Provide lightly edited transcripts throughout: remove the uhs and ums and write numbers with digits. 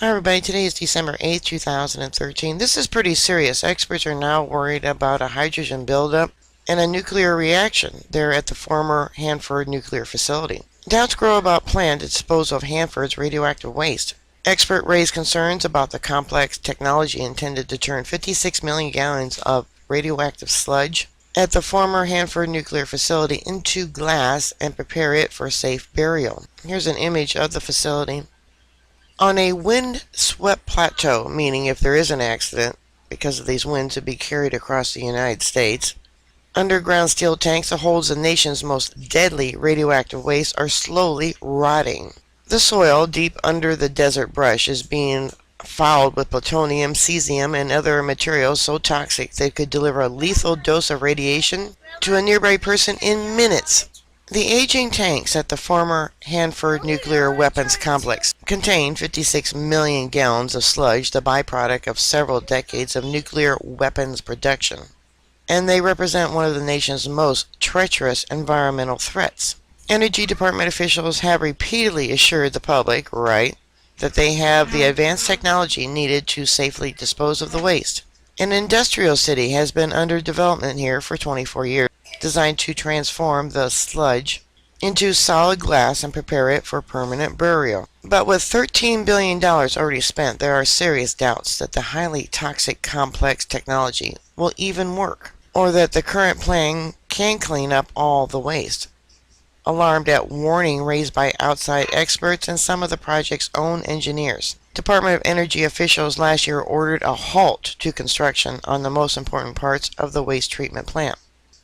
Hi everybody, today is December 8th, 2013. This is pretty serious. Experts are now worried about a hydrogen buildup and a nuclear reaction there at the former Hanford nuclear facility. Doubts grow about plan to dispose of Hanford's radioactive waste. Experts raise concerns about the complex technology intended to turn 56 million gallons of radioactive sludge at the former Hanford nuclear facility into glass and prepare it for safe burial. Here's an image of the facility. On a wind-swept plateau, meaning if there is an accident because of these winds to be carried across the United States, underground steel tanks that holds the nation's most deadly radioactive waste are slowly rotting. The soil deep under the desert brush is being fouled with plutonium, cesium, and other materials so toxic they could deliver a lethal dose of radiation to a nearby person in minutes. The aging tanks at the former Hanford nuclear weapons complex contain 56 million gallons of sludge, the byproduct of several decades of nuclear weapons production, and they represent one of the nation's most treacherous environmental threats. Energy Department officials have repeatedly assured the public, that they have the advanced technology needed to safely dispose of the waste. An industrial city has been under development here for 24 years, designed to transform the sludge into solid glass and prepare it for permanent burial. But with $13 billion already spent, there are serious doubts that the highly toxic complex technology will even work, or that the current plan can clean up all the waste. Alarmed at warning raised by outside experts and some of the project's own engineers, Department of Energy officials last year ordered a halt to construction on the most important parts of the waste treatment plant.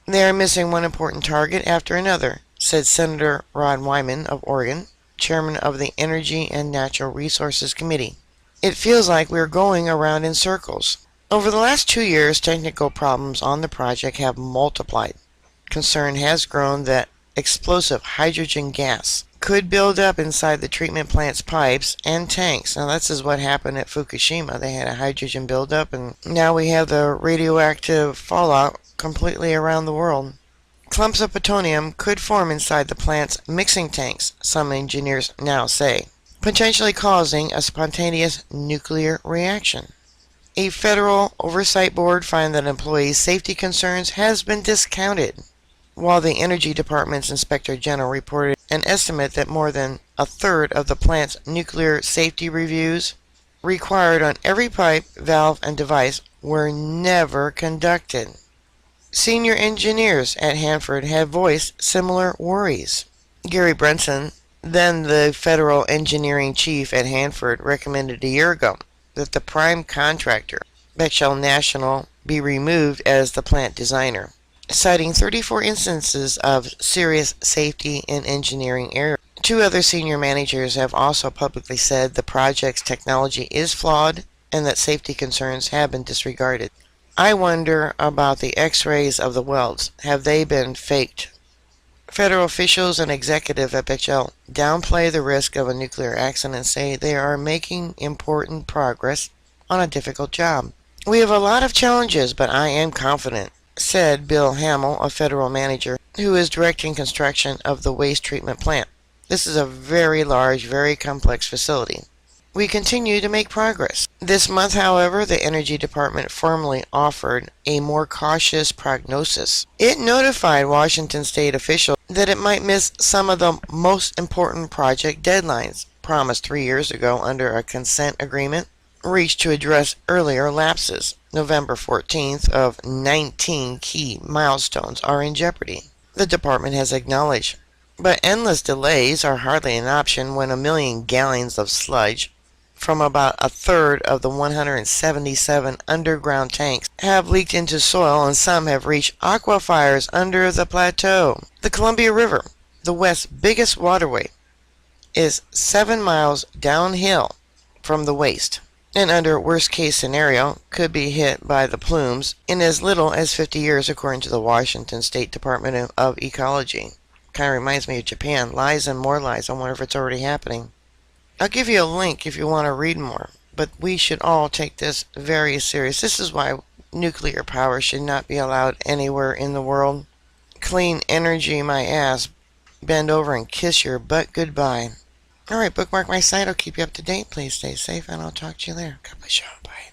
They are missing one important target after another, said Senator Rod Wyman of Oregon, chairman of the Energy and Natural Resources Committee. It feels like we're going around in circles. Over the last 2 years, technical problems on the project have multiplied. Concern has grown that explosive hydrogen gas could build up inside the treatment plant's pipes and tanks. Now, this is what happened at Fukushima. They had a hydrogen buildup, and now we have the radioactive fallout completely around the world. Clumps of plutonium could form inside the plant's mixing tanks, some engineers now say, potentially causing a spontaneous nuclear reaction. A federal oversight board found that employees' safety concerns has been discounted, while the Energy Department's Inspector General reported an estimate that more than a third of the plant's nuclear safety reviews required on every pipe, valve, and device were never conducted. Senior engineers at Hanford have voiced similar worries. Gary Brunson, then the federal engineering chief at Hanford, recommended a year ago that the prime contractor, Bechtel National, be removed as the plant designer, citing 34 instances of serious safety and engineering error. Two other senior managers have also publicly said the project's technology is flawed and that safety concerns have been disregarded. I wonder about the x-rays of the welds. Have they been faked? Federal officials and executives at Bechtel downplay the risk of a nuclear accident and say they are making important progress on a difficult job. We have a lot of challenges, but I am confident, said Bill Hamill, a federal manager who is directing construction of the waste treatment plant. This is a very large, very complex facility. We continue to make progress. This month, however, the Energy Department formally offered a more cautious prognosis. It notified Washington state officials that it might miss some of the most important project deadlines promised 3 years ago under a consent agreement reached to address earlier lapses. November 14th of 19 key milestones are in jeopardy, the department has acknowledged. But endless delays are hardly an option when 1 million gallons of sludge from about a third of the 177 underground tanks have leaked into soil, and some have reached aquifers under the plateau. The Columbia River, the West's biggest waterway, is 7 miles downhill from the waste, and under worst-case scenario could be hit by the plumes in as little as 50 years, according to the Washington State Department of Ecology. Kind of reminds me of Japan. Lies and more lies. I wonder if it's already happening. I'll give you a link if you want to read more, but we should all take this very serious. This is why nuclear power should not be allowed anywhere in the world. Clean energy, my ass. Bend over and kiss your butt goodbye. Alright, bookmark my site. I'll keep you up to date. Please stay safe, and I'll talk to you there. God bless you. Bye.